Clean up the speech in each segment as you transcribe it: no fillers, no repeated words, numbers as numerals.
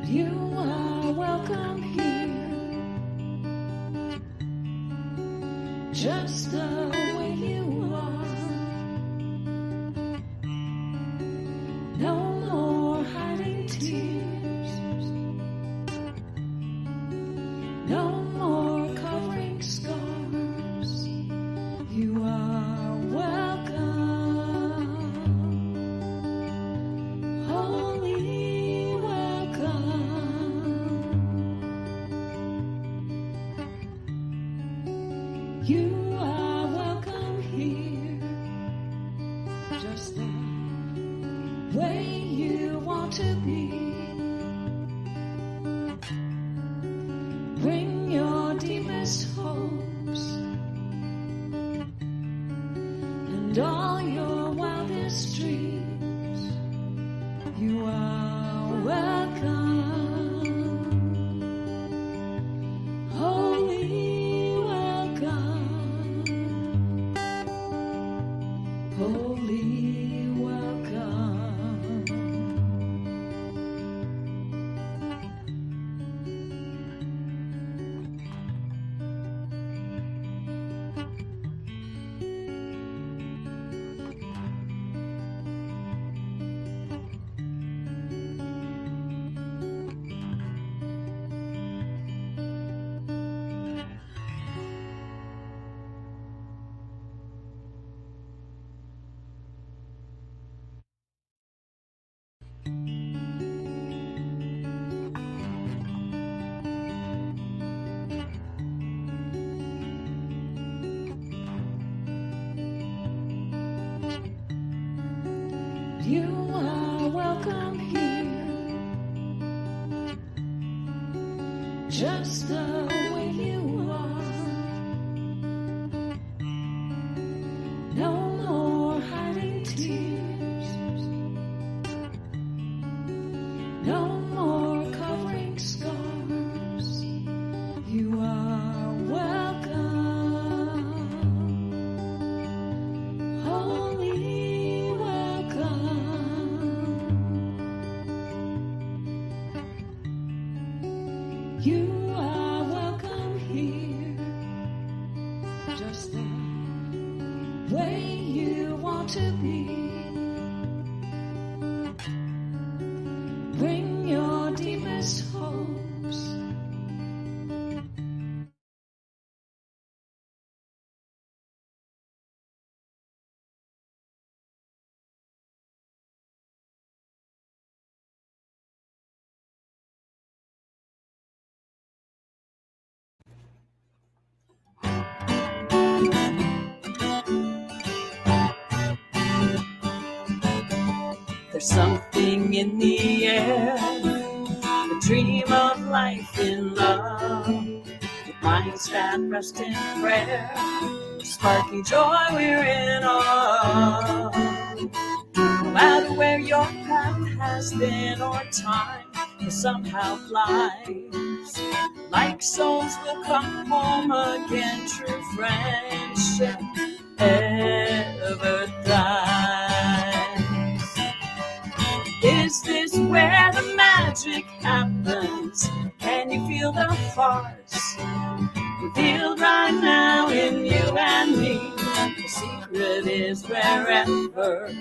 You are welcome here, just the way you are. No more hiding tears, no more covering scars. You are welcome, holy welcome. You are welcome here, just the way you want to be. Bring your deepest hopes and all your wildest dreams. You are welcome, holy welcome, holy welcome. You are welcome here, just the way you are. No more hiding tears, no more covering scars. You are welcome, holy welcome. You are welcome here, just the way you want to be. Bring your deepest hopes. There's something in the air, a dream of life in love, with minds that rest in prayer, sparking joy we're in awe. No matter where your path has been or time has somehow flies, like souls will come home again, true friendship ever thrives. Is this where the magic happens? Can you feel the hearts revealed right now in you and me? The secret is wherever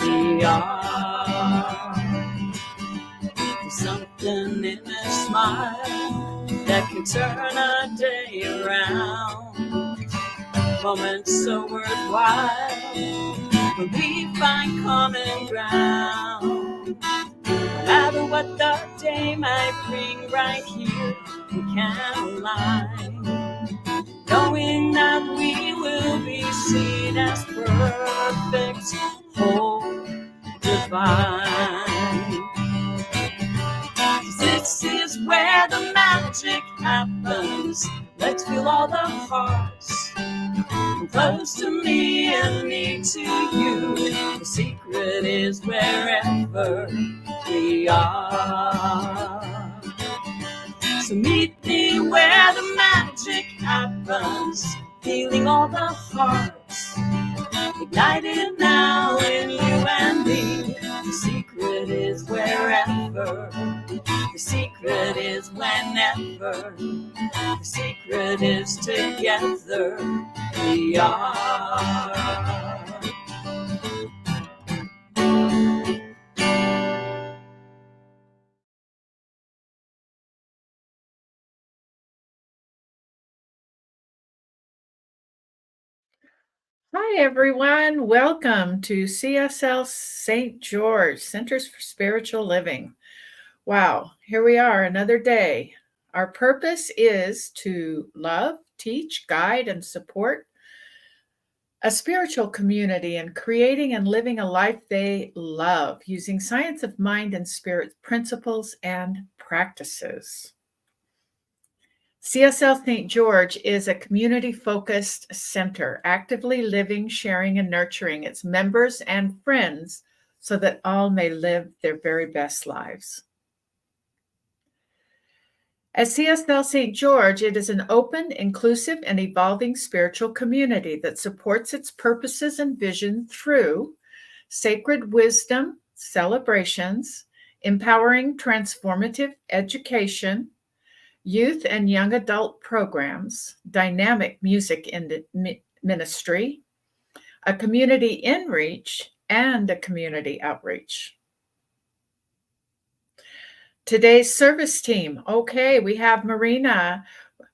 we are. There's something in a smile that can turn a day around. Moments so worthwhile when we find common ground. No matter what the day might bring, right here we can align, knowing that we will be seen as perfect, whole, divine. This is where the magic happens. Let's feel all the hearts, from close to me and me to you. The secret is wherever we are. So meet me where the magic happens, feeling all the hearts ignited now in you and me. The secret is wherever. The secret secret is whenever. The secret is together we are. Hi, everyone. Welcome to CSL St. George, Centers for Spiritual Living. Wow, here we are, another day. Our purpose is to love, teach, guide, and support a spiritual community in creating and living a life they love using science of mind and spirit principles and practices. CSL St. George is a community-focused center, actively living, sharing, and nurturing its members and friends so that all may live their very best lives. At CSL St. George, it is an open, inclusive, and evolving spiritual community that supports its purposes and vision through sacred wisdom, celebrations, empowering transformative education, youth and young adult programs, dynamic music ministry, a community inreach, and a community outreach. Today's service team. Okay, we have Marina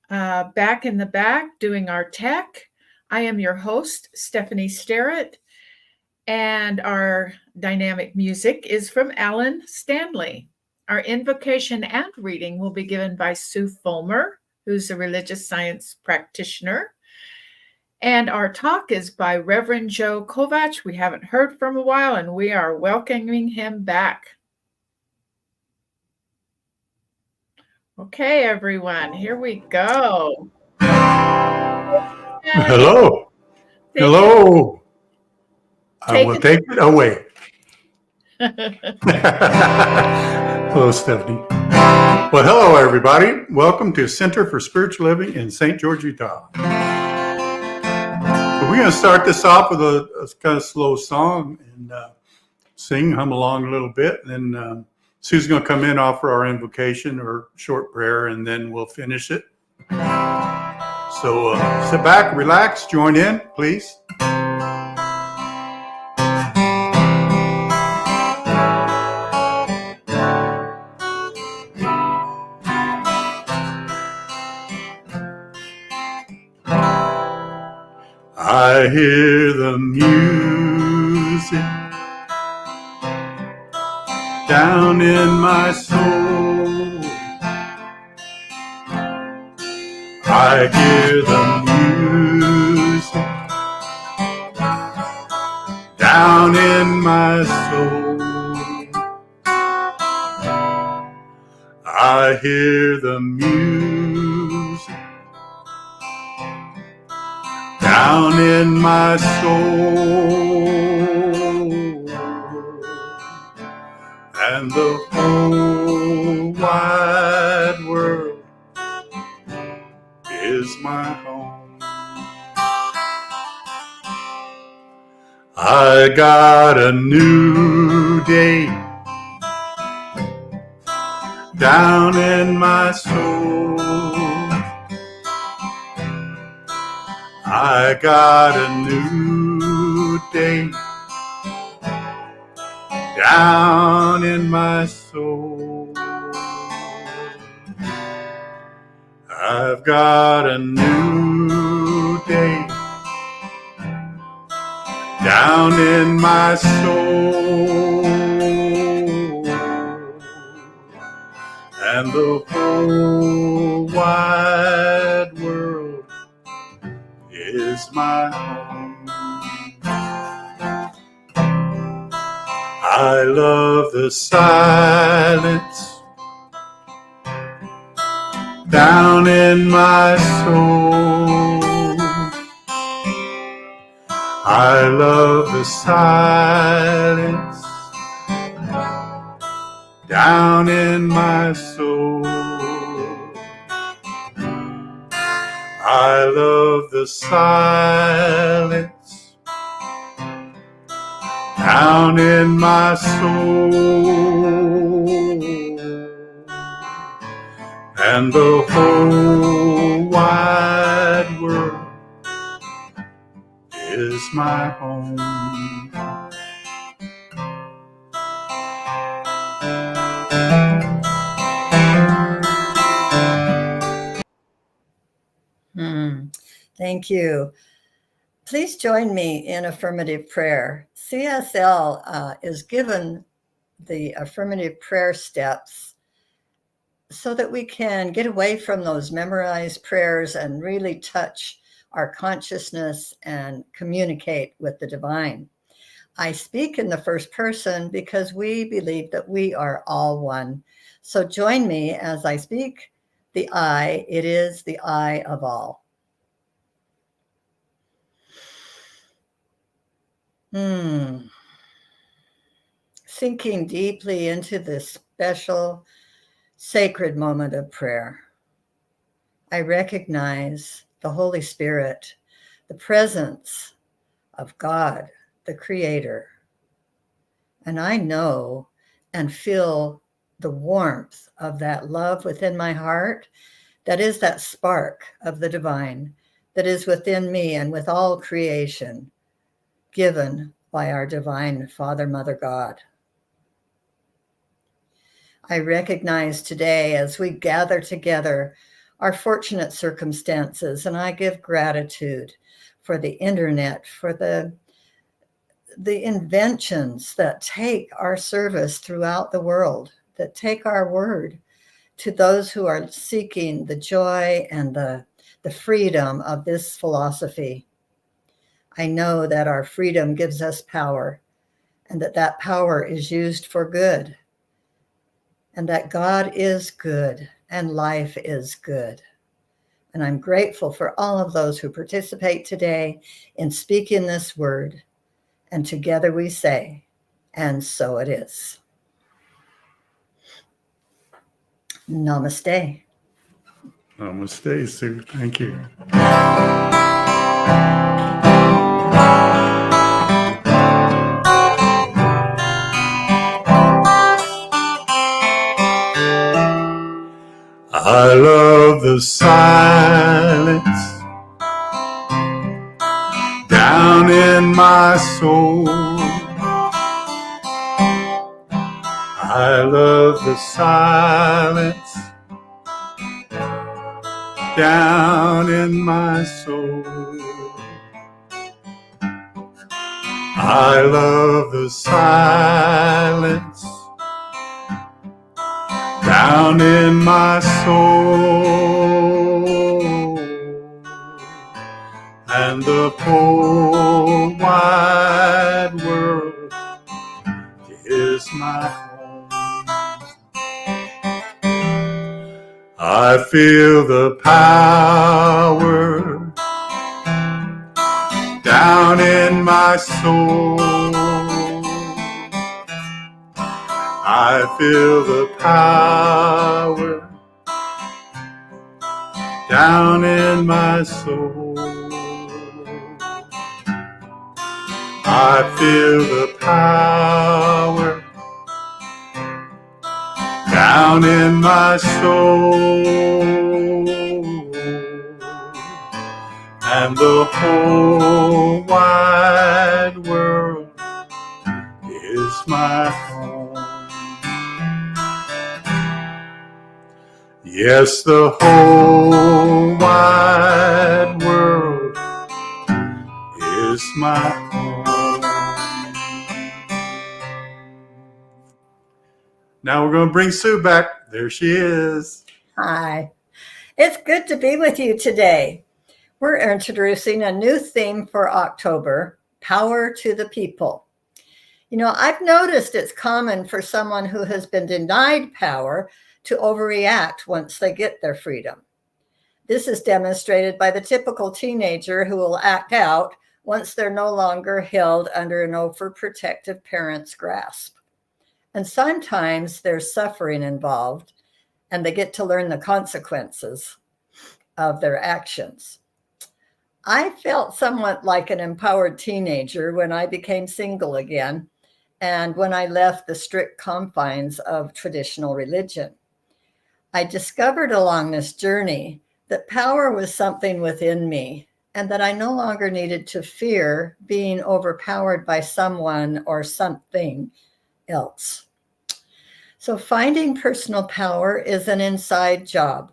back in the back doing our tech. I am your host, Stephanie Sterrett, and our dynamic music is from Alan Stanley. Our invocation and reading will be given by Sue Fulmer, who's a religious science practitioner. And our talk is by Reverend Joe Kovach. We haven't heard from a while, and we are welcoming him back. Okay, everyone, here we go. Hello. Hello. I will take it away. Hello, Stephanie. Well, hello, everybody. Welcome to Center for Spiritual Living in St. George, Utah. So we're going to start this off with a kind of slow song and hum along a little bit. And then Sue's going to come in, offer our invocation or short prayer, and then we'll finish it. So sit back, relax, join in, please. I hear the music down in my soul. I hear the music down in my soul. I hear the music down in my soul, and the whole wide world is my home. I got a new day down in my soul. I got a new day down in my soul. I've got a new day down in my soul, and the whole wide world is my home. I love the silence down in my soul. I love the silence down in my soul. I love the silence down in my soul, and the whole wide world is my home. Thank you. Please join me in affirmative prayer. CSL is given the affirmative prayer steps so that we can get away from those memorized prayers and really touch our consciousness and communicate with the divine. I speak in the first person because we believe that we are all one. So join me as I speak the I. It is the I of all. Sinking deeply into this special, sacred moment of prayer. I recognize the Holy Spirit, the presence of God, the Creator. And I know and feel the warmth of that love within my heart. That is that spark of the divine that is within me and with all creation, given by our divine Father, Mother, God. I recognize today as we gather together our fortunate circumstances, and I give gratitude for the internet, for the inventions that take our service throughout the world, that take our word to those who are seeking the joy and the freedom of this philosophy. I know that our freedom gives us power, and that power is used for good, and that God is good and life is good. And I'm grateful for all of those who participate today in speaking this word. And together we say, and so it is. Namaste. Namaste, Sue. Thank you. I love the silence down in my soul. I love the silence down in my soul. I love the silence down in my soul, and the whole wide world is my home. I feel the power down in my soul. I feel the power down in my soul. I feel the power down in my soul, and the whole wide world is my home. Yes, the whole wide world is my home. Now we're going to bring Sue back. There she is. Hi. It's good to be with you today. We're introducing a new theme for October, Power to the People. You know, I've noticed it's common for someone who has been denied power to overreact once they get their freedom. This is demonstrated by the typical teenager who will act out once they're no longer held under an overprotective parent's grasp. And sometimes there's suffering involved, and they get to learn the consequences of their actions. I felt somewhat like an empowered teenager when I became single again, and when I left the strict confines of traditional religion. I discovered along this journey that power was something within me and that I no longer needed to fear being overpowered by someone or something else. So finding personal power is an inside job.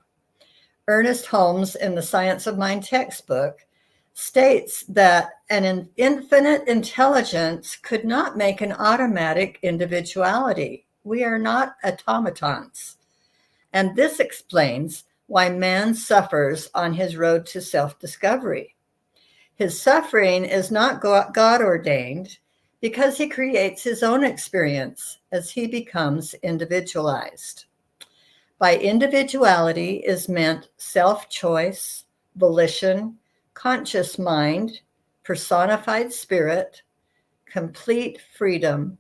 Ernest Holmes, in the Science of Mind textbook, states that an infinite intelligence could not make an automatic individuality. We are not automatons. And this explains why man suffers on his road to self-discovery. His suffering is not God-ordained because he creates his own experience as he becomes individualized. By individuality is meant self-choice, volition, conscious mind, personified spirit, complete freedom,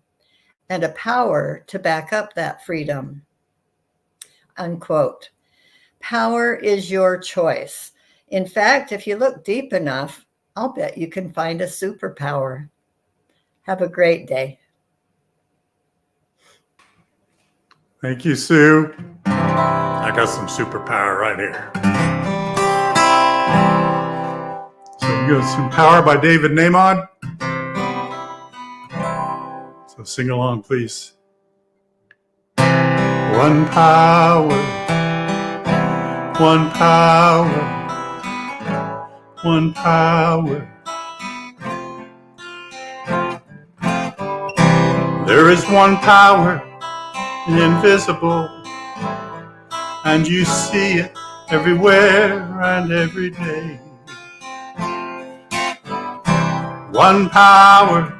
and a power to back up that freedom. Unquote. Power is your choice. In fact, if you look deep enough, I'll bet you can find a superpower. Have a great day. Thank you, Sue. I got some superpower right here. So we got some power by David Nahmod. So sing along, please. One power, one power, one power. There is one power, invisible, and you see it everywhere and every day. One power,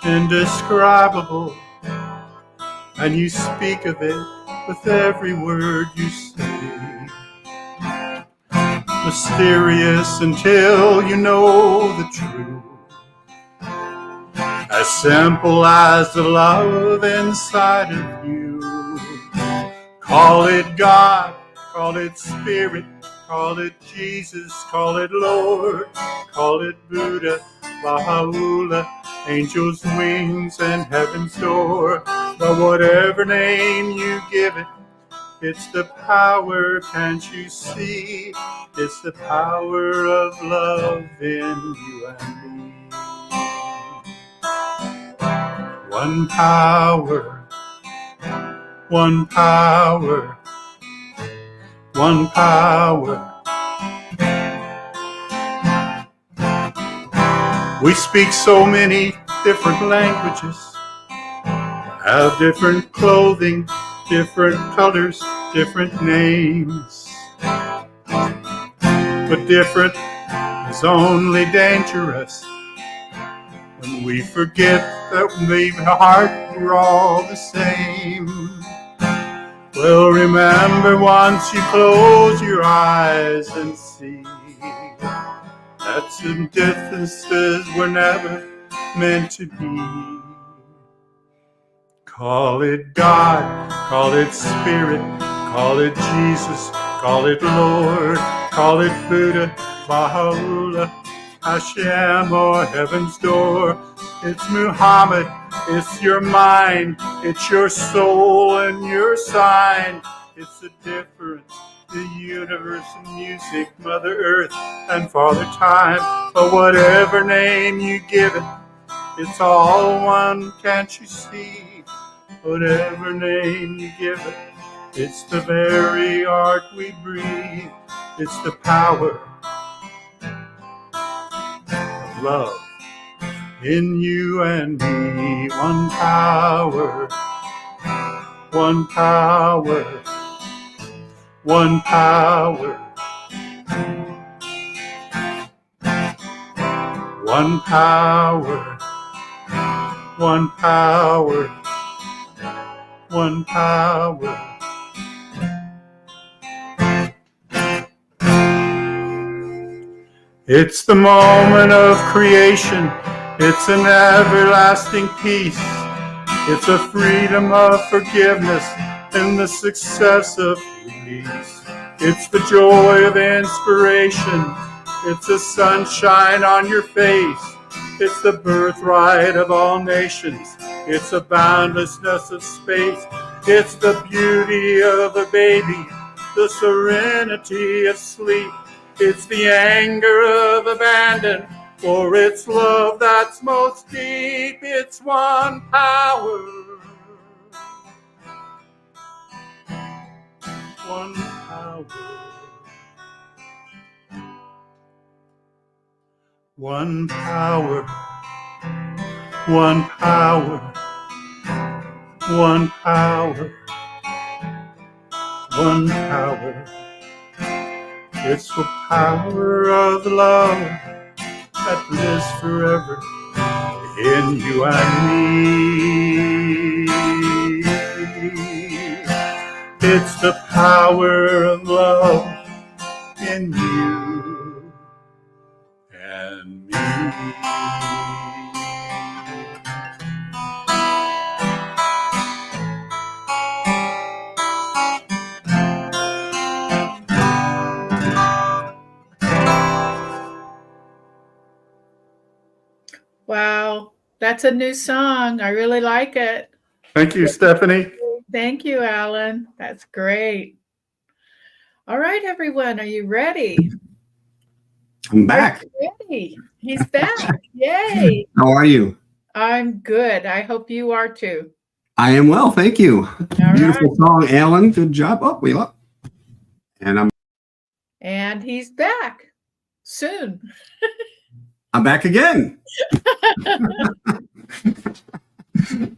indescribable, and you speak of it with every word you say. Mysterious until you know the truth. As simple as the love inside of you. Call it God, call it Spirit, call it Jesus, call it Lord, call it Buddha, Baha'u'llah, angels' wings and heaven's door. But whatever name you give it, it's the power, can't you see? It's the power of love in you and me. One power, one power, one power. We speak so many different languages, have different clothing, different colors, different names. But different is only dangerous when we forget that we heart we're all the same. Well, remember once you close your eyes and see that some differences were never meant to be. Call it God, call it Spirit, call it Jesus, call it Lord, call it Buddha, Baha'u'llah, Hashem, or heaven's door. It's Muhammad, it's your mind, it's your soul and your sign. It's the difference, the universe and music, Mother Earth and Father Time. But whatever name you give it, it's all one, can't you see? Whatever name you give it, it's the very art we breathe. It's the power of love in you and me. One power, one power, one power, one power, one power, one power. It's the moment of creation. It's an everlasting peace. It's a freedom of forgiveness and the success of release. It's the joy of inspiration. It's the sunshine on your face. It's the birthright of all nations. It's the boundlessness of space. It's the beauty of a baby the serenity of sleep. It's the anger of abandon, for it's love that's most deep. It's one power, one power, one power, one power, one power, one power. It's the power of love that lives forever in you and me. It's the power of love in you and me. Wow, that's a new song. I really like it. Thank you, Stephanie. Thank you, Alan. That's great. All right, everyone, are you ready? I'm back. Ready. He's back. Yay. How are you? I'm good. I hope you are too. I am well, thank you. All Beautiful right. song, Alan. Good job. Oh, we up. And he's back soon. I'm back again.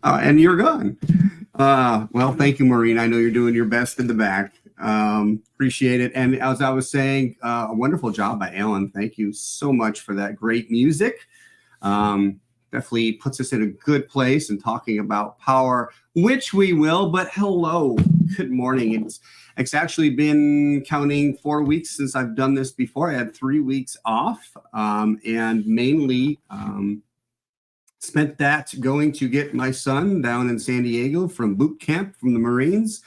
And you're gone. Well, thank you, Maureen. I know you're doing your best in the back. Appreciate it. And as I was saying, a wonderful job by Alan. Thank you so much for that great music. Definitely puts us in a good place and talking about power, which we will. But hello, good morning. It's actually been counting 4 weeks since I've done this before. I had 3 weeks off, and mainly spent that going to get my son down in San Diego from boot camp from the Marines,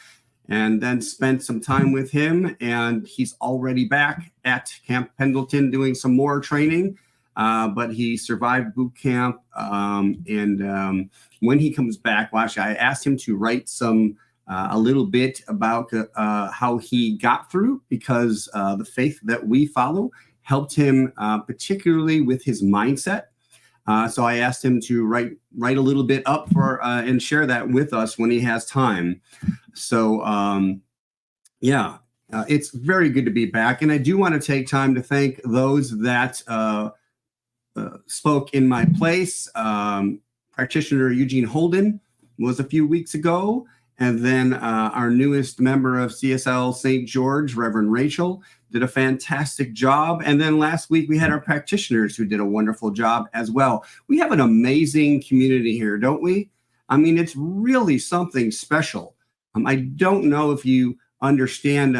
and then spent some time with him. And he's already back at Camp Pendleton doing some more training. But he survived boot camp. And when he comes back, well, actually, I asked him to write a little bit about how he got through, because the faith that we follow helped him, particularly with his mindset. So I asked him to write a little bit up for and share that with us when he has time. So it's very good to be back. And I do want to take time to thank those that spoke in my place. Practitioner Eugene Holden was a few weeks ago. And then our newest member of CSL St. George, Reverend Rachel, did a fantastic job. And then last week we had our practitioners who did a wonderful job as well. We have an amazing community here, don't we? I mean, it's really something special. I don't know if you understand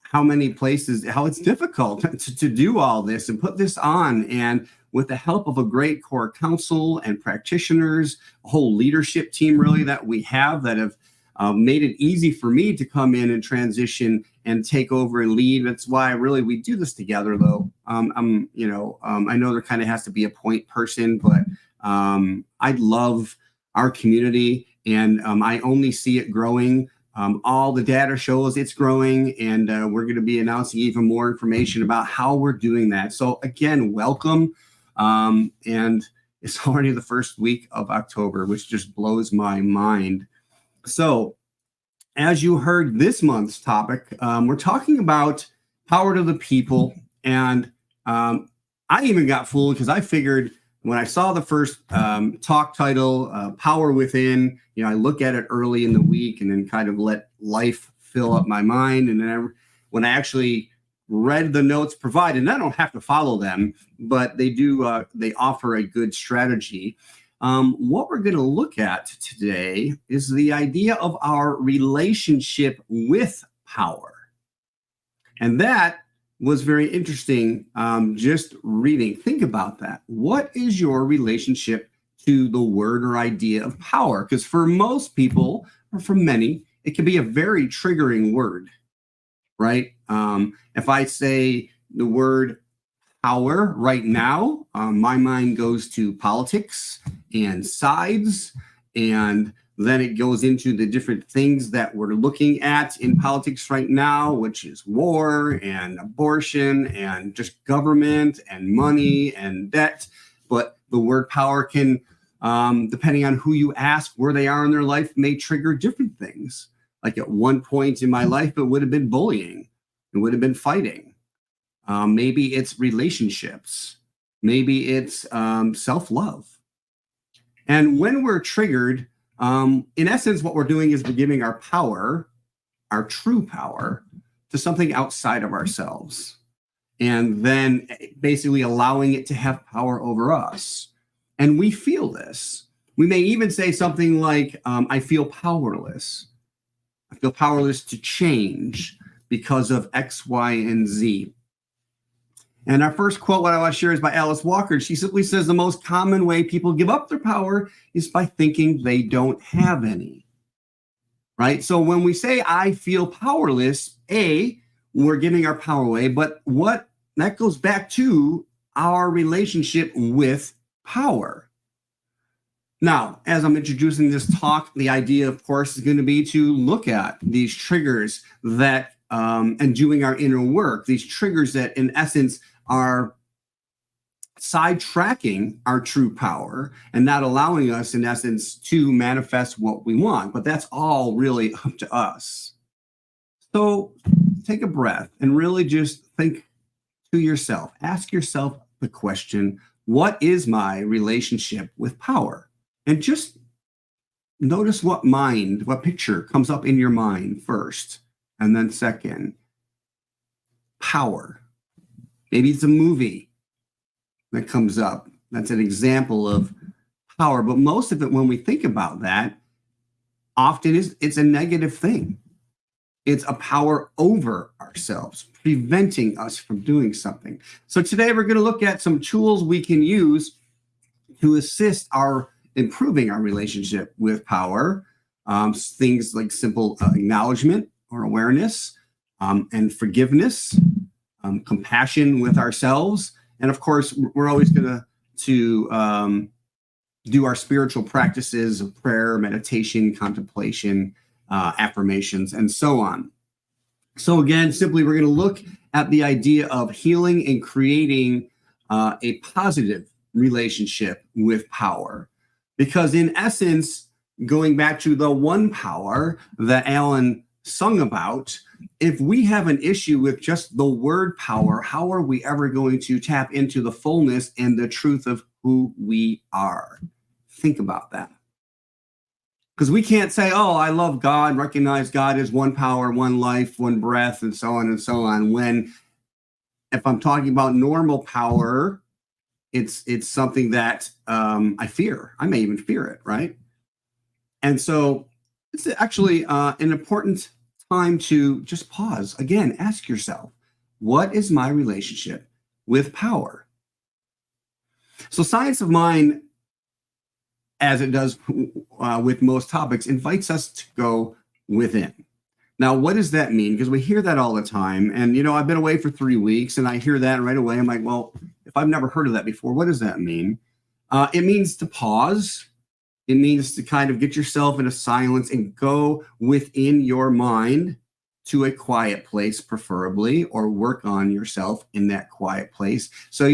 how many places, how it's difficult to do all this and put this on. And with the help of a great core council and practitioners, a whole leadership team really that we have that have made it easy for me to come in and transition and take over and lead. That's why really we do this together, though. I know there kind of has to be a point person, but I love our community, and I only see it growing. All the data shows it's growing, and we're going to be announcing even more information about how we're doing that. So again, welcome. And it's already the first week of October, which just blows my mind. So as you heard this month's topic, we're talking about power to the people. And I even got fooled because I figured when I saw the first talk title, Power Within, I look at it early in the week and then kind of let life fill up my mind. And then when I actually read the notes provided, and I don't have to follow them, but they do, they offer a good strategy. What we're going to look at today is the idea of our relationship with power. And that was very interesting. Just reading, think about that. What is your relationship to the word or idea of power? Because for most people, or for many, it can be a very triggering word, right? If I say the word power right now, my mind goes to politics and sides and Then it goes into the different things that we're looking at in politics right now, which is war and abortion and just government and money and debt. But the word power can, depending on who you ask, where they are in their life, may trigger different things. Like at one point in my life, it would have been bullying. It would have been fighting. Maybe it's relationships. Maybe it's self-love. And when we're triggered, in essence, what we're doing is we're giving our power, our true power, to something outside of ourselves. And then basically allowing it to have power over us. And we feel this. We may even say something like, I feel powerless. I feel powerless to change because of X, Y, and Z. And our first quote, what I want to share, is by Alice Walker. She simply says the most common way people give up their power is by thinking they don't have any. Right? So when we say, I feel powerless, we're giving our power away. But what that goes back to our relationship with power. Now, as I'm introducing this talk, the idea, of course, is going to be to look at these triggers that, and doing our inner work, these triggers that, in essence, are sidetracking our true power and not allowing us, in essence, to manifest what we want. But that's all really up to us. So take a breath and really just think to yourself. Ask yourself the question, what is my relationship with power? And just notice what picture comes up in your mind first. And then second, power. Maybe it's a movie that comes up. That's an example of power. But most of it, when we think about that, often it's a negative thing. It's a power over ourselves, preventing us from doing something. So today we're going to look at some tools we can use to assist improving our relationship with power. Things like simple acknowledgement or awareness, and forgiveness, compassion with ourselves. And of course, we're always going to do our spiritual practices of prayer, meditation, contemplation, affirmations, and so on. So again, simply, we're going to look at the idea of healing and creating a positive relationship with power. Because in essence, going back to the one power that Alan sung about, if we have an issue with just the word power, how are we ever going to tap into the fullness and the truth of who we are? Think about that. Because we can't say, oh, I love God, recognize God as one power, one life, one breath, and so on, when if I'm talking about normal power, it's something that I fear. I may even fear it, right? And so it's actually an important time to just pause. Again, ask yourself, what is my relationship with power? So Science of Mind, as it does with most topics, invites us to go within. Now, what does that mean? Because we hear that all the time. And, I've been away for 3 weeks and I hear that and right away. I'm like, well, if I've never heard of that before, what does that mean? It means to pause. It means to kind of get yourself in a silence and go within your mind to a quiet place, preferably, or work on yourself in that quiet place. So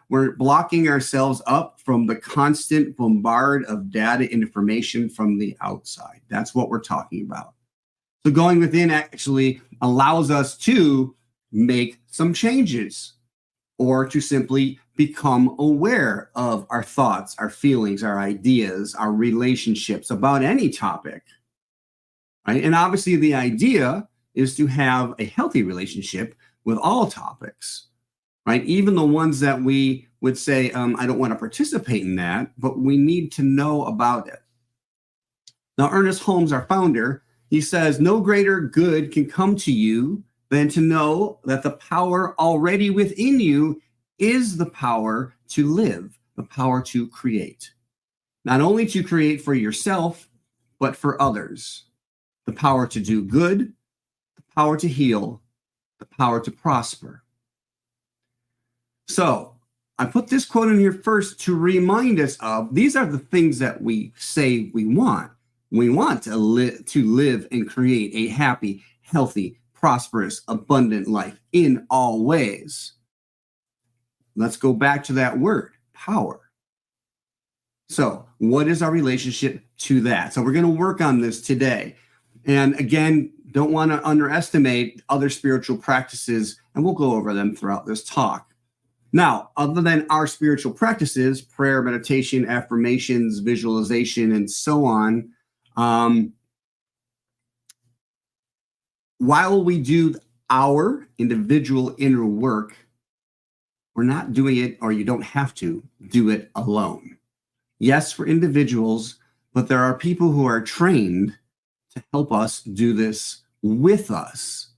we're blocking ourselves up from the constant bombard of data information from the outside. That's what we're talking about. So going within actually allows us to make some changes or to simply become aware of our thoughts, our feelings, our ideas, our relationships about any topic, right? And obviously the idea is to have a healthy relationship with all topics, right? Even the ones that we would say, I don't want to participate in that, but we need to know about it. Now, Ernest Holmes, our founder, he says, no greater good can come to you than to know that the power already within you is the power to live, the power to create. Not only to create for yourself, but for others. The power to do good, the power to heal, the power to prosper. So I put this quote in here first to remind us of, these are the things that we say we want. We want to live and create a happy, healthy, prosperous, abundant life in all ways. Let's go back to that word, power. So what is our relationship to that? So we're going to work on this today. And again, don't want to underestimate other spiritual practices, and we'll go over them throughout this talk. Now, other than our spiritual practices, prayer, meditation, affirmations, visualization, and so on, while we do our individual inner work, we're not doing it, or you don't have to do it alone. Yes, for individuals, but there are people who are trained to help us do this with us,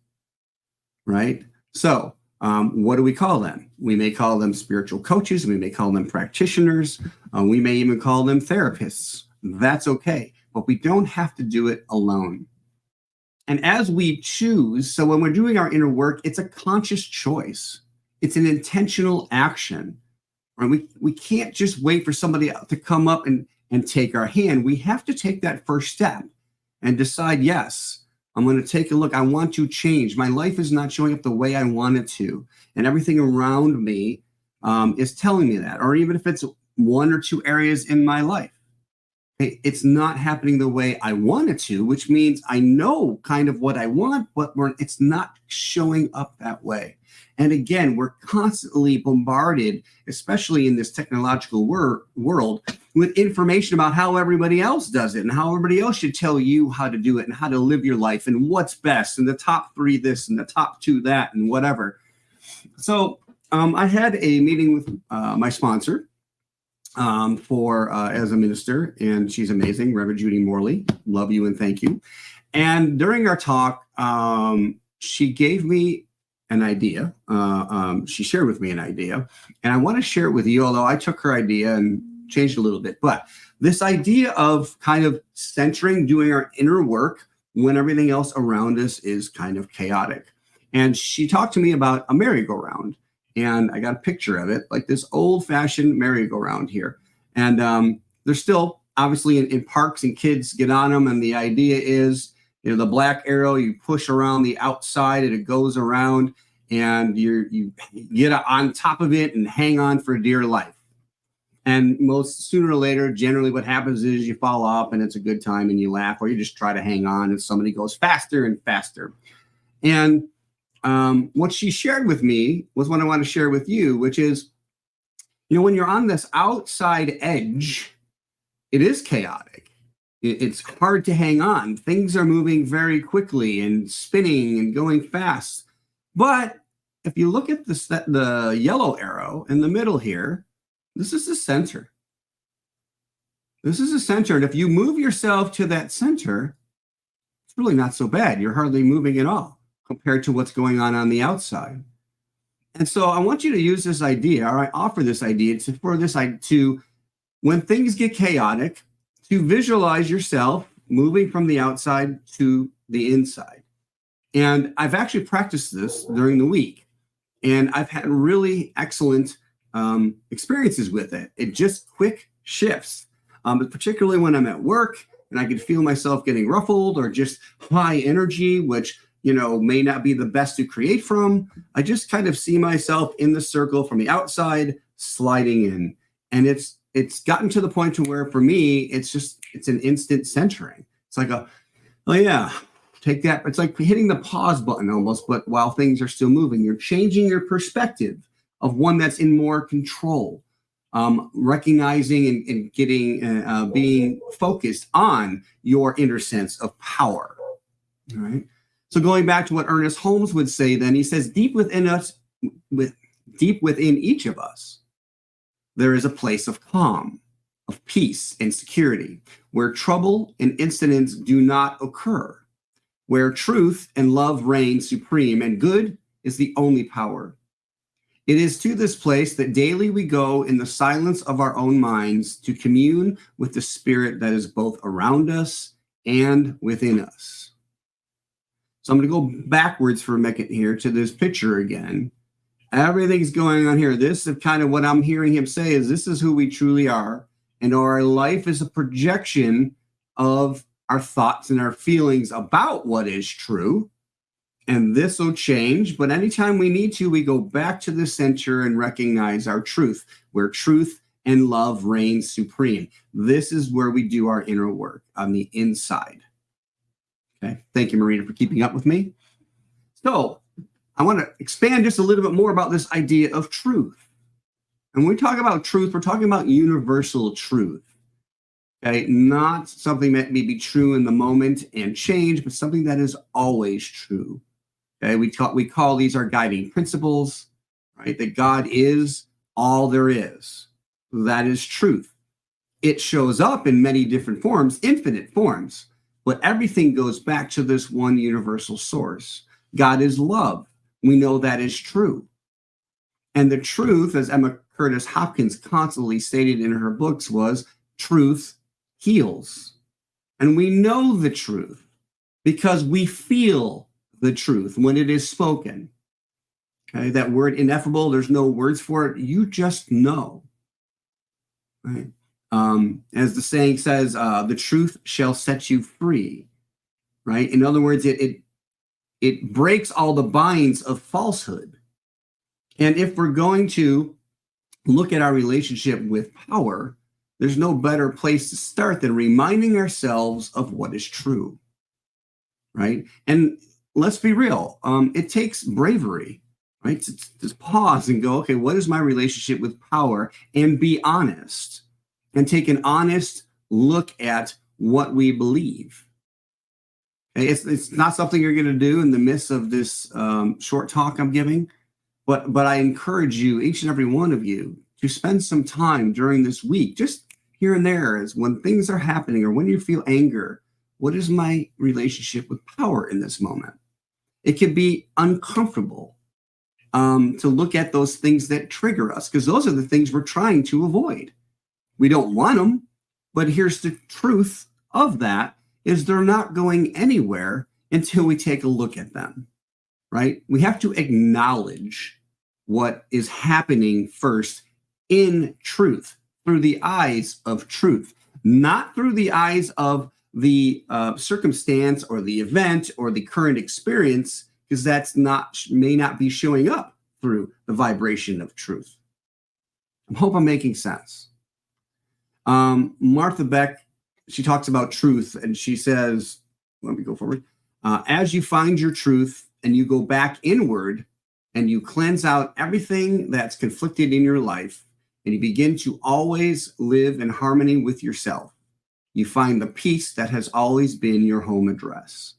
right? So what do we call them? We may call them spiritual coaches. We may call them practitioners. We may even call them therapists. That's okay, but we don't have to do it alone. And as we choose, so when we're doing our inner work, it's a conscious choice. It's an intentional action. Right? We can't just wait for somebody to come up and take our hand. We have to take that first step and decide, yes, I'm going to take a look. I want to change. My life is not showing up the way I want it to. And everything around me is telling me that. Or even if it's one or two areas in my life, it's not happening the way I want it to, which means I know kind of what I want, but it's not showing up that way. And again, we're constantly bombarded, especially in this technological world, with information about how everybody else does it and how everybody else should tell you how to do it and how to live your life and what's best and the top 3 this and the top 2 that and whatever. So I had a meeting with my sponsor as a minister, and she's amazing, Reverend Judy Morley. Love you and thank you. And during our talk, she gave me an idea. She shared with me an idea, and I want to share it with you, although I took her idea and changed a little bit. But this idea of kind of centering, doing our inner work when everything else around us is kind of chaotic. And she talked to me about a merry-go-round, and I got a picture of it, like this old-fashioned merry-go-round here. And they're still obviously in parks, and kids get on them, and the idea is, the black arrow, you push around the outside and it goes around, and you get on top of it and hang on for dear life. And sooner or later, generally what happens is you fall off and it's a good time and you laugh, or you just try to hang on and somebody goes faster and faster. And what she shared with me was what I want to share with you, which is, when you're on this outside edge, it is chaotic. It's hard to hang on. Things are moving very quickly and spinning and going fast. But if you look at the yellow arrow in the middle here, this is the center. This is the center. And if you move yourself to that center, it's really not so bad. You're hardly moving at all compared to what's going on the outside. And so I want you to use this idea, or I offer this idea to when things get chaotic, to visualize yourself moving from the outside to the inside. And I've actually practiced this during the week, and I've had really excellent experiences with it. It just quick shifts, particularly when I'm at work and I can feel myself getting ruffled or just high energy, which may not be the best to create from. I just kind of see myself in the circle from the outside sliding in, and it's gotten to the point to where for me, it's an instant centering. It's like oh yeah, take that. It's like hitting the pause button almost, but while things are still moving, you're changing your perspective of one that's in more control, recognizing and getting, being focused on your inner sense of power. All right. So going back to what Ernest Holmes would say, then he says, deep within each of us, there is a place of calm, of peace and security, where trouble and incidents do not occur, where truth and love reign supreme, and good is the only power. It is to this place that daily we go in the silence of our own minds to commune with the spirit that is both around us and within us. So I'm going to go backwards for a minute here to this picture again. Everything's going on here. This is kind of what I'm hearing him say is this is who we truly are. And our life is a projection of our thoughts and our feelings about what is true. And this will change, but anytime we need to, we go back to the center and recognize our truth, where truth and love reign supreme. This is where we do our inner work on the inside. Okay, thank you, Marina, for keeping up with me. So I want to expand just a little bit more about this idea of truth. And when we talk about truth, we're talking about universal truth. Okay, not something that may be true in the moment and change, but something that is always true. Okay, we call these our guiding principles, right? That God is all there is. That is truth. It shows up in many different forms, infinite forms, but everything goes back to this one universal source. God is love. We know that is true. And the truth, as Emma Curtis Hopkins constantly stated in her books, was truth heals. And we know the truth because we feel the truth when it is spoken. Okay, that word ineffable, there's no words for it. You just know. Right? As the saying says, the truth shall set you free. Right? In other words, it breaks all the binds of falsehood. And if we're going to look at our relationship with power, there's no better place to start than reminding ourselves of what is true. Right? And let's be real. It takes bravery, right? To just pause and go, okay, what is my relationship with power? And be honest and take an honest look at what we believe. Okay? It's not something you're going to do in the midst of this short talk I'm giving, but I encourage you, each and every one of you, to spend some time during this week, just here and there, as when things are happening or when you feel anger. What is my relationship with power in this moment? It can be uncomfortable to look at those things that trigger us, because those are the things we're trying to avoid. We don't want them, but here's the truth of that, is they're not going anywhere until we take a look at them, right? We have to acknowledge what is happening first in truth, through the eyes of truth, not through the eyes of the circumstance or the event or the current experience, because may not be showing up through the vibration of truth. I hope I'm making sense. Martha Beck, she talks about truth, and she says, let me go forward. As you find your truth and you go back inward and you cleanse out everything that's conflicted in your life, and you begin to always live in harmony with yourself, you find the peace that has always been your home address.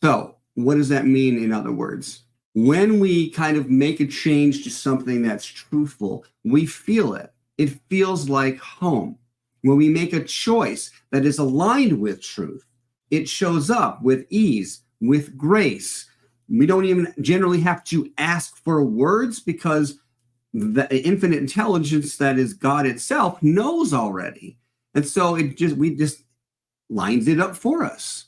So what does that mean, in other words? When we kind of make a change to something that's truthful, we feel it. It feels like home. When we make a choice that is aligned with truth, it shows up with ease, with grace. We don't even generally have to ask for words, because the infinite intelligence that is God itself knows already. And so we just lines it up for us,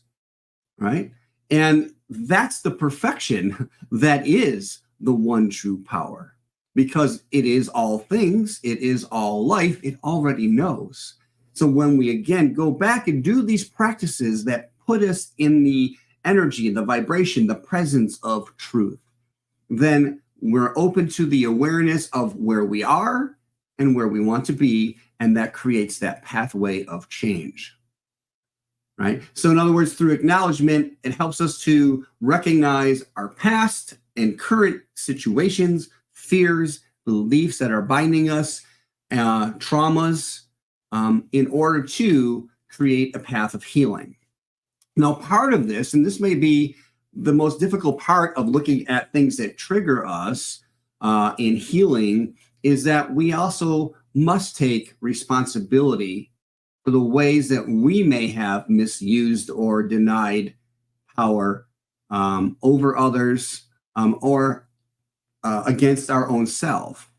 right? And that's the perfection that is the one true power, because it is all things, it is all life, it already knows. So when we again go back and do these practices that put us in the energy, the vibration, the presence of truth, then we're open to the awareness of where we are and where we want to be, and that creates that pathway of change, right? So in other words, through acknowledgement, it helps us to recognize our past and current situations, fears, beliefs that are binding us, traumas, in order to create a path of healing. Now, part of this, and this may be the most difficult part of looking at things that trigger us in healing, is that we also must take responsibility for the ways that we may have misused or denied power over others or against our own self.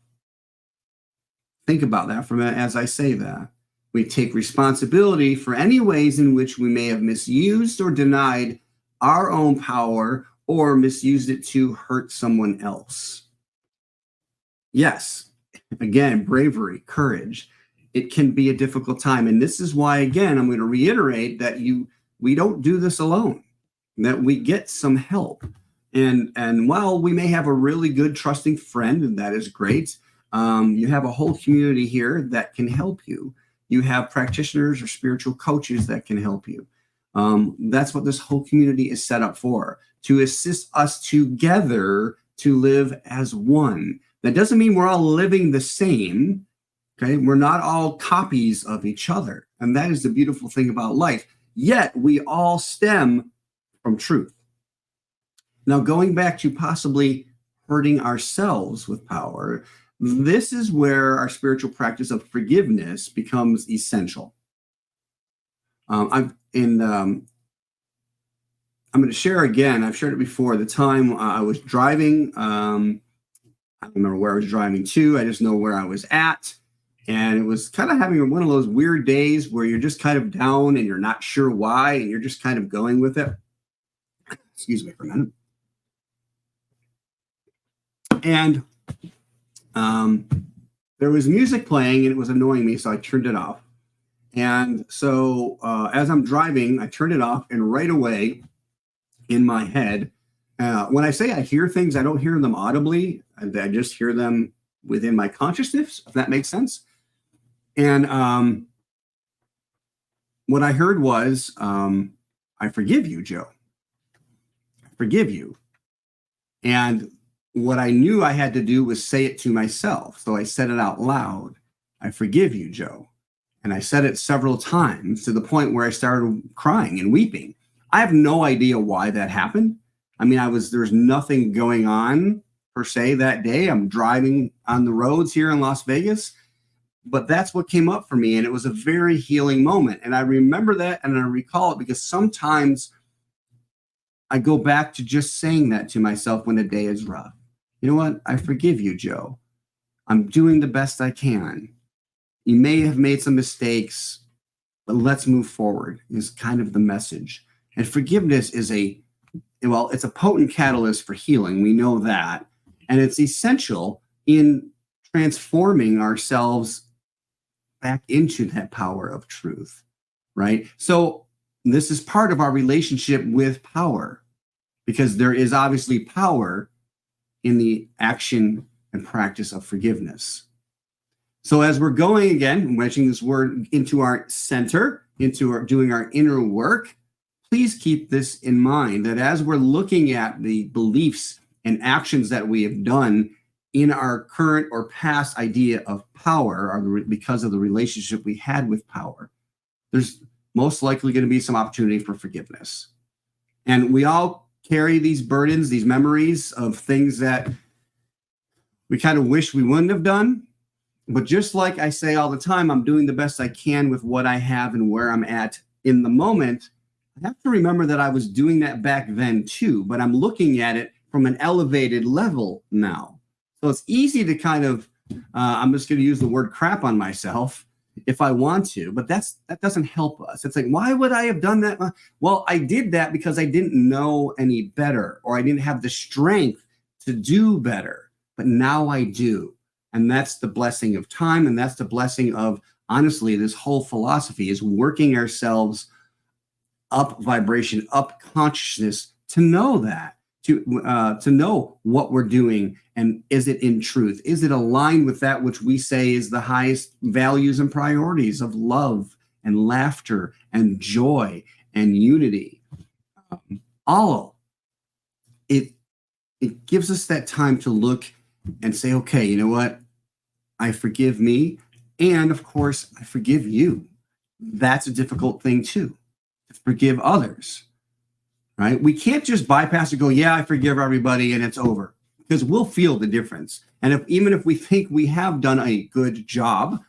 Think about that for a minute as I say that. We take responsibility for any ways in which we may have misused or denied our own power or misused it to hurt someone else. Yes, again, bravery, courage. it can be a difficult time. And this is why, again, I'm going to reiterate that we don't do this alone, that we get some help. And while we may have a really good trusting friend, and that is great, you have a whole community here that can help you. You have practitioners or spiritual coaches that can help you. That's what this whole community is set up for, to assist us together to live as one. That doesn't mean we're all living the same. Okay, we're not all copies of each other. And that is the beautiful thing about life. Yet we all stem from truth. Now, going back to possibly hurting ourselves with power, this is where our spiritual practice of forgiveness becomes essential. I'm going to share again. I've shared it before. The time I was driving, I don't remember where I was driving to. I just know where I was at. And it was kind of having one of those weird days where you're just kind of down and you're not sure why, and you're just kind of going with it. Excuse me for a minute. And there was music playing and it was annoying me, so I turned it off. And so as I'm driving, I turned it off, and right away in my head, when I say I hear things, I don't hear them audibly. I just hear them within my consciousness, if that makes sense. And what I heard was, I forgive you, Joe. I forgive you. And what I knew I had to do was say it to myself. So I said it out loud. I forgive you, Joe. And I said it several times to the point where I started crying and weeping. I have no idea why that happened. I mean, there's nothing going on per se that day. I'm driving on the roads here in Las Vegas, but that's what came up for me. And it was a very healing moment. And I remember that, and I recall it because sometimes I go back to just saying that to myself when the day is rough. You know what? I forgive you, Joe. I'm doing the best I can. You may have made some mistakes, but let's move forward is kind of the message. And forgiveness is it's a potent catalyst for healing. We know that. And it's essential in transforming ourselves back into that power of truth, right? So this is part of our relationship with power, because there is obviously power in the action and practice of forgiveness. So as we're going again, mentioning this word, into our center, doing our inner work, please keep this in mind, that as we're looking at the beliefs and actions that we have done in our current or past idea of power, or because of the relationship we had with power, there's most likely going to be some opportunity for forgiveness. And we all carry these burdens, these memories of things that we kind of wish we wouldn't have done. But just like I say all the time, I'm doing the best I can with what I have and where I'm at in the moment. I have to remember that I was doing that back then too, but I'm looking at it from an elevated level now. So it's easy to kind of, I'm just going to use the word crap on myself if I want to, but that doesn't help us. It's like, why would I have done that? Well, I did that because I didn't know any better, or I didn't have the strength to do better, but now I do. And that's the blessing of time. And that's the blessing of, honestly, this whole philosophy is working ourselves up vibration, up consciousness, to know that, to know what we're doing, and is it in truth? Is it aligned with that which we say is the highest values and priorities of love and laughter and joy and unity? It gives us that time to look and say, okay, you know what? I forgive me. And of course, I forgive you. That's a difficult thing too, to forgive others, right? We can't just bypass and go, yeah, I forgive everybody and it's over, because we'll feel the difference. And even if we think we have done a good job,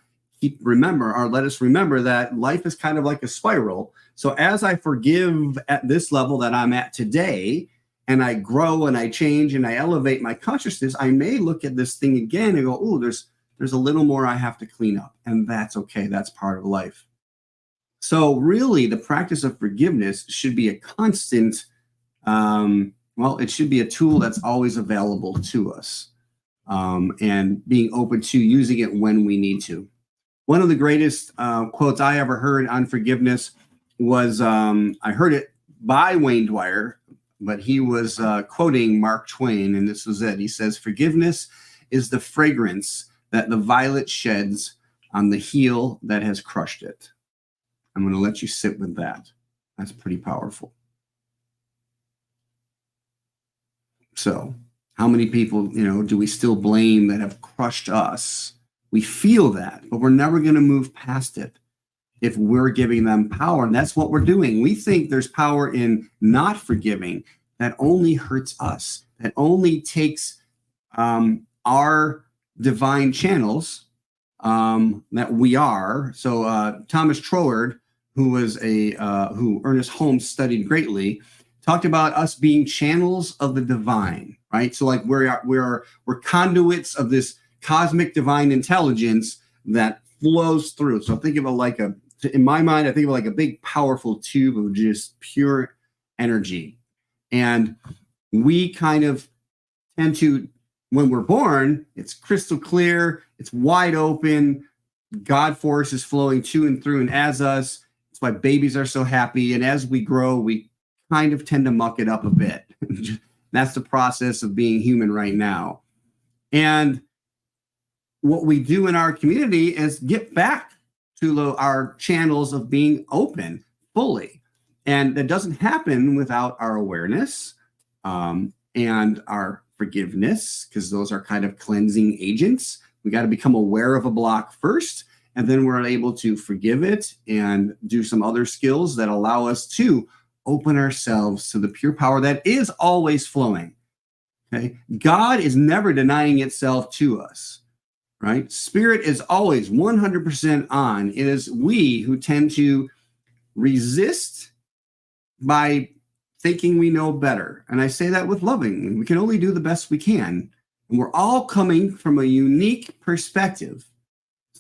let us remember that life is kind of like a spiral. So as I forgive at this level that I'm at today, and I grow and I change and I elevate my consciousness, I may look at this thing again and go, oh, there's a little more I have to clean up. And that's okay. That's part of life. So really, the practice of forgiveness should be a constant, it should be a tool that's always available to us, and being open to using it when we need to. One of the greatest quotes I ever heard on forgiveness was, I heard it by Wayne Dwyer, but he was quoting Mark Twain, and this was it. He says, "Forgiveness is the fragrance that the violet sheds on the heel that has crushed it." I'm going to let you sit with that. That's pretty powerful. So how many people, do we still blame that have crushed us? We feel that, but we're never going to move past it if we're giving them power. And that's what we're doing. We think there's power in not forgiving. That only hurts us. That only takes our divine channels that we are. So Thomas Troward, who Ernest Holmes studied greatly, talked about us being channels of the divine, right? So like we're conduits of this cosmic divine intelligence that flows through. So think of it in my mind, I think of it like a big, powerful tube of just pure energy. And we kind of tend to, when we're born, it's crystal clear, it's wide open, God force is flowing to and through and as us. That's why babies are so happy. And as we grow, we kind of tend to muck it up a bit. That's the process of being human right now. And what we do in our community is get back to our channels of being open fully. And that doesn't happen without our awareness and our forgiveness, because those are kind of cleansing agents. We got to become aware of a block first, and then we're able to forgive it and do some other skills that allow us to open ourselves to the pure power that is always flowing. Okay, God is never denying itself to us, right? Spirit is always 100% on. It is we who tend to resist by thinking we know better. And I say that with loving. We can only do the best we can. And we're all coming from a unique perspective.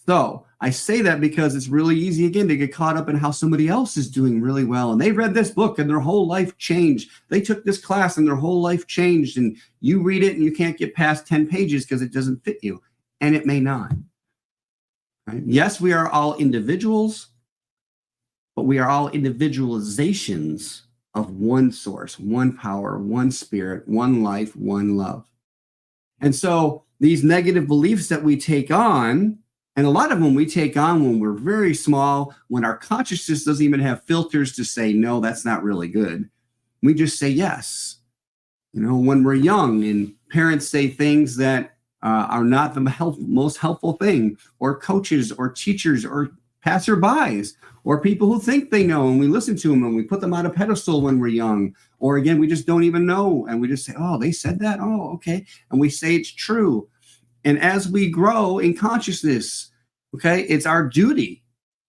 So I say that because it's really easy, again, to get caught up in how somebody else is doing really well. And they read this book and their whole life changed. They took this class and their whole life changed. And you read it and you can't get past 10 pages because it doesn't fit you. And it may not. Right? Yes, we are all individuals, but we are all individualizations of one source, one power, one spirit, one life, one love. And so these negative beliefs that we take on, and a lot of them we take on when we're very small, when our consciousness doesn't even have filters to say, no, that's not really good. We just say yes. When we're young and parents say things that are not the most helpful thing, or coaches or teachers or passerbys, or people who think they know, and we listen to them and we put them on a pedestal when we're young. Or again, we just don't even know. And we just say, oh, they said that? Oh, okay. And we say it's true. And as we grow in consciousness, okay, it's our duty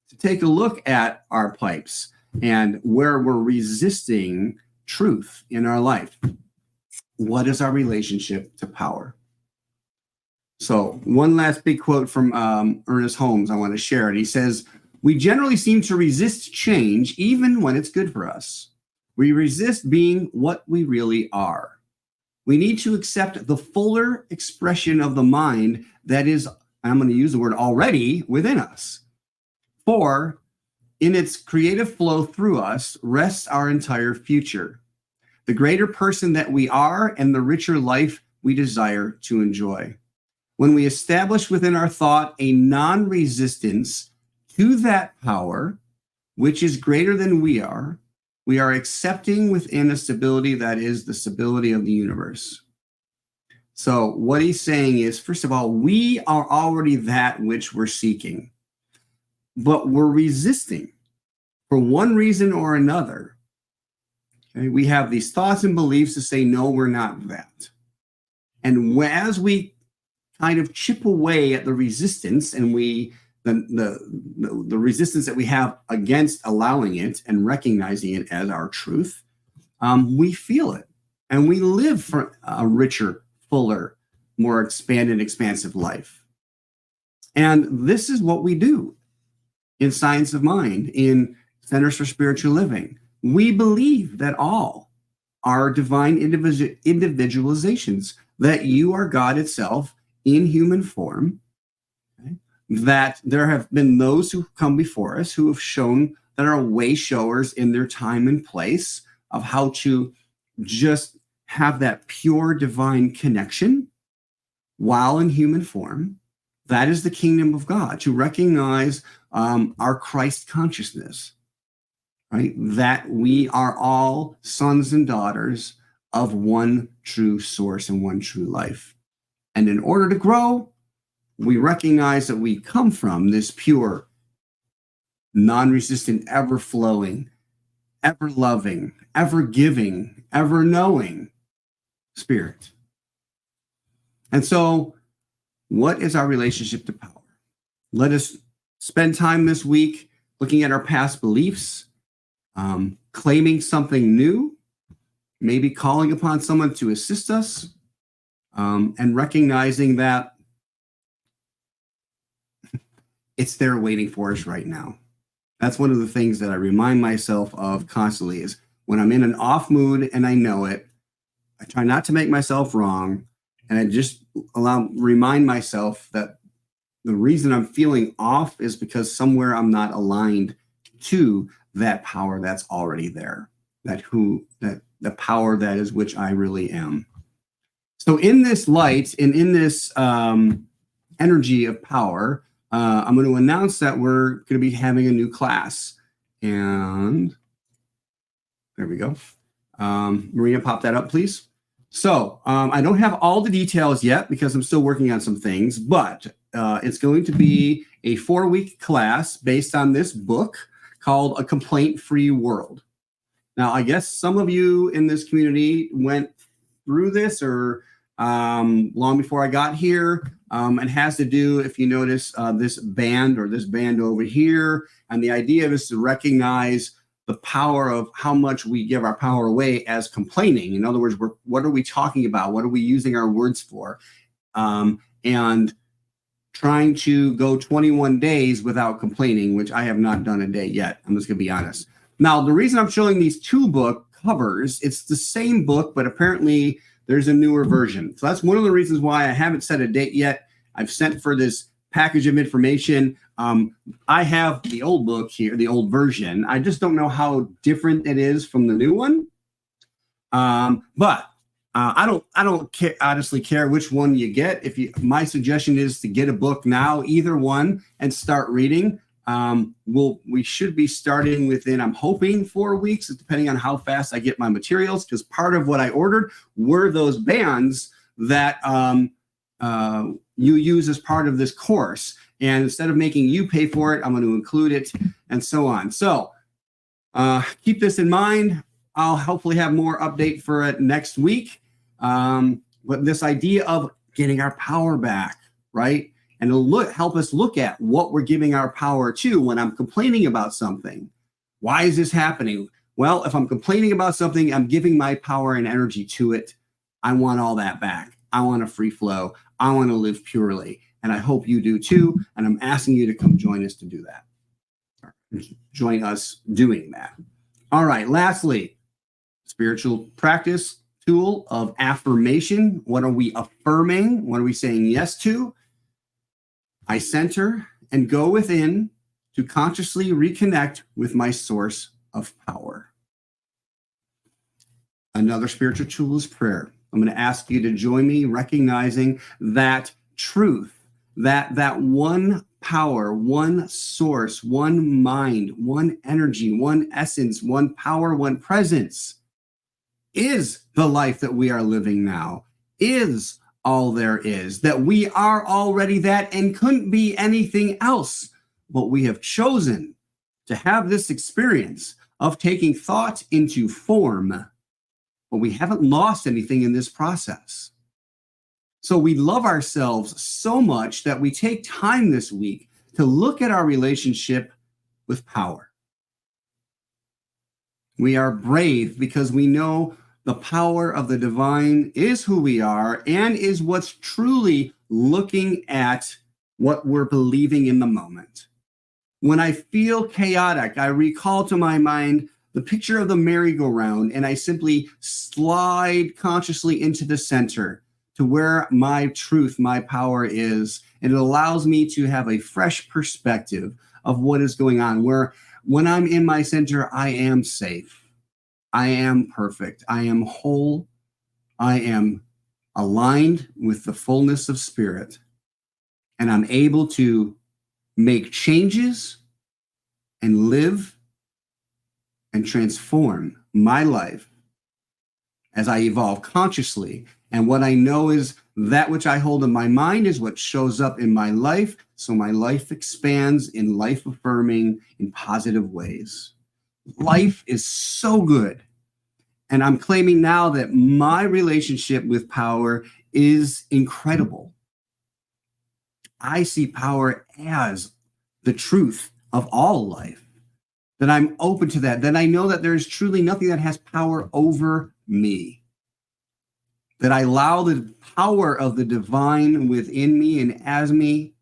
to take a look at our pipes and where we're resisting truth in our life. What is our relationship to power? So one last big quote from Ernest Holmes I want to share. And he says, "We generally seem to resist change even when it's good for us. We resist being what we really are. We need to accept the fuller expression of the mind that is," I'm going to use the word already, "within us. For in its creative flow through us rests our entire future, the greater person that we are and the richer life we desire to enjoy. When we establish within our thought a non-resistance to that power, which is greater than we are accepting within a stability that is the stability of the universe." So what he's saying is, first of all, we are already that which we're seeking, but we're resisting for one reason or another. Okay? We have these thoughts and beliefs to say, no, we're not that. And as we kind of chip away at the resistance, and the resistance that we have against allowing it and recognizing it as our truth, we feel it, and we live for a richer, fuller, more expanded, expansive life. And this is what we do in Science of Mind, in Centers for Spiritual Living. We believe that all are divine individualizations, that you are God itself in human form. Okay? that there have been those who come before us who have shown that are way showers in their time and place of how to just have that pure divine connection while in human form. That is the kingdom of God, to recognize our Christ consciousness, right? That we are all sons and daughters of one true source and one true life. And in order to grow, we recognize that we come from this pure, non-resistant, ever-flowing, ever-loving, ever-giving, ever-knowing spirit. And so, what is our relationship to power? Let us spend time this week looking at our past beliefs, claiming something new, maybe calling upon someone to assist us, and recognizing that it's there waiting for us right now. That's one of the things that I remind myself of constantly is when I'm in an off mood and I know it, I try not to make myself wrong. And I just remind myself that the reason I'm feeling off is because somewhere I'm not aligned to that power that's already there, that the power that is which I really am. So in this light and in this energy of power, I'm going to announce that we're going to be having a new class. And there we go. Maria, pop that up, please. So I don't have all the details yet because I'm still working on some things, but it's going to be a 4-week class based on this book called A Complaint-Free World. Now, I guess some of you in this community went through this or long before I got here. It has to do, if you notice, this band over here. And the idea is to recognize the power of how much we give our power away as complaining. In other words, what are we talking about? What are we using our words for? And trying to go 21 days without complaining, which I have not done a day yet. I'm just going to be honest. Now, the reason I'm showing these 2 book covers, it's the same book, but apparently there's a newer version. So that's one of the reasons why I haven't set a date yet. I've sent for this package of information. I have the old book here, the old version. I just don't know how different it is from the new one. But I don't honestly care which one you get. My suggestion is to get a book now, either one, and start reading. We should be starting within, I'm hoping, 4 weeks, depending on how fast I get my materials, because part of what I ordered were those bands that you use as part of this course. And instead of making you pay for it, I'm going to include it and so on. So keep this in mind. I'll hopefully have more update for it next week. But this idea of getting our power back, right? And it'll help us look at what we're giving our power to when I'm complaining about something. Why is this happening? Well, if I'm complaining about something, I'm giving my power and energy to it. I want all that back. I want a free flow. I want to live purely. And I hope you do too. And I'm asking you to come join us to do that. Join us doing that. All right. Lastly, spiritual practice tool of affirmation. What are we affirming? What are we saying yes to? I center and go within to consciously reconnect with my source of power. Another spiritual tool is prayer. I'm going to ask you to join me recognizing that truth, that one power, one source, one mind, one energy, one essence, one power, one presence is the life that we are living now, is all there is, that we are already that and couldn't be anything else. But we have chosen to have this experience of taking thought into form, but we haven't lost anything in this process. So we love ourselves so much that we take time this week to look at our relationship with power. We are brave because we know the power of the divine is who we are and is what's truly looking at what we're believing in the moment. When I feel chaotic, I recall to my mind the picture of the merry-go-round, and I simply slide consciously into the center, to where my truth, my power is. And it allows me to have a fresh perspective of what is going on, where when I'm in my center, I am safe. I am perfect. I am whole. I am aligned with the fullness of spirit. And I'm able to make changes and live and transform my life as I evolve consciously. And what I know is that which I hold in my mind is what shows up in my life. So my life expands in life affirming in positive ways. Life is so good. And I'm claiming now that my relationship with power is incredible. I see power as the truth of all life, that I'm open to that, that I know that there's truly nothing that has power over me, that I allow the power of the divine within me and as me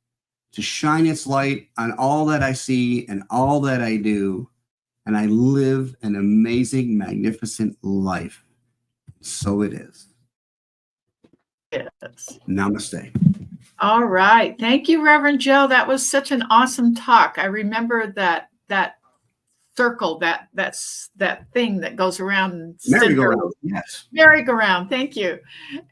to shine its light on all that I see and all that I do, and I live an amazing, magnificent life. So it is. Yes. Namaste. All right. Thank you, Reverend Joe. That was such an awesome talk. I remember that circle, that thing that goes around. Merry-go-round. Yes. Merry-go-round. Thank you.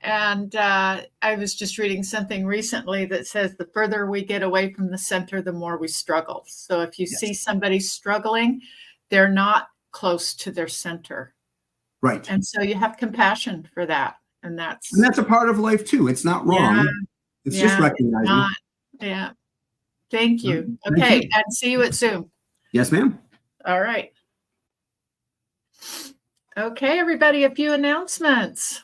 And I was just reading something recently that says the further we get away from the center, the more we struggle. So if you see somebody struggling, they're not close to their center. Right. And so you have compassion for that. And that's a part of life too. It's not wrong. Yeah. It's just recognizing. Yeah. Thank you. Thank Okay. you. And see you at Zoom. Yes, ma'am. All right. Okay, everybody, a few announcements.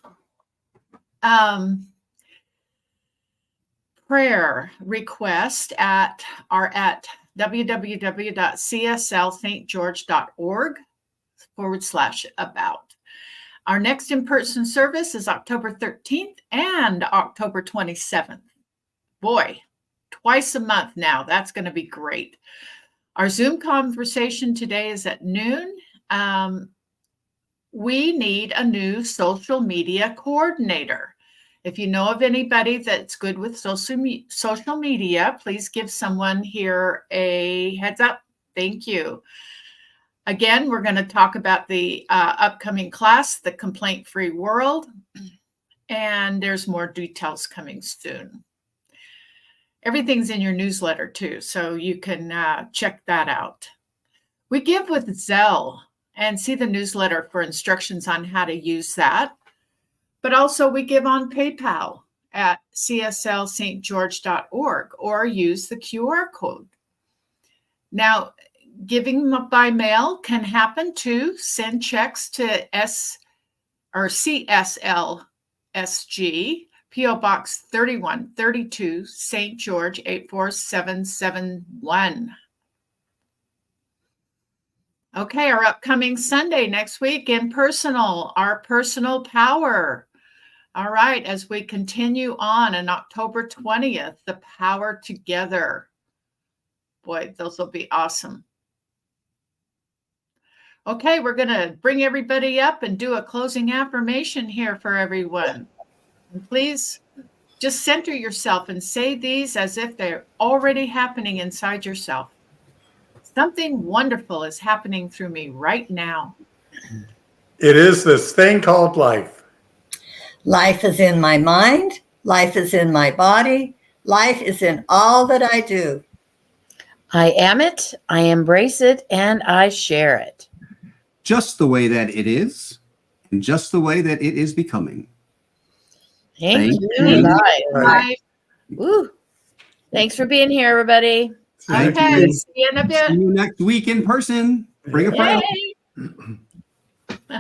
Prayer requests are at www.cslstgeorge.org/about. Our next in-person service is October 13th and October 27th. Boy, twice a month now. That's going to be great. Our Zoom conversation today is at noon. We need a new social media coordinator. If you know of anybody that's good with social media, please give someone here a heads up. Thank you. Again, we're going to talk about the upcoming class, The Complaint-Free World, and there's more details coming soon. Everything's in your newsletter too, so you can check that out. We give with Zelle, and see the newsletter for instructions on how to use that. But also we give on PayPal at cslstgeorge.org or use the QR code. Now, giving by mail can happen too. Send checks to CSLSG, P.O. Box 3132, St. George 84771. Okay, our upcoming Sunday next week in personal, our personal power. All right, as we continue on October 20th, the power together. Boy, those will be awesome. Okay, we're going to bring everybody up and do a closing affirmation here for everyone. And please just center yourself and say these as if they're already happening inside yourself. Something wonderful is happening through me right now. It is this thing called life. Life is in my mind. Life is in my body. Life is in all that I do. I am it, I embrace it, and I share it. Just the way that it is, and just the way that it is becoming. Thank you. Bye. Woo. Thanks for being here, everybody. Thank Okay, you. see you in a bit. See you next week in person. Bring a friend. Yay.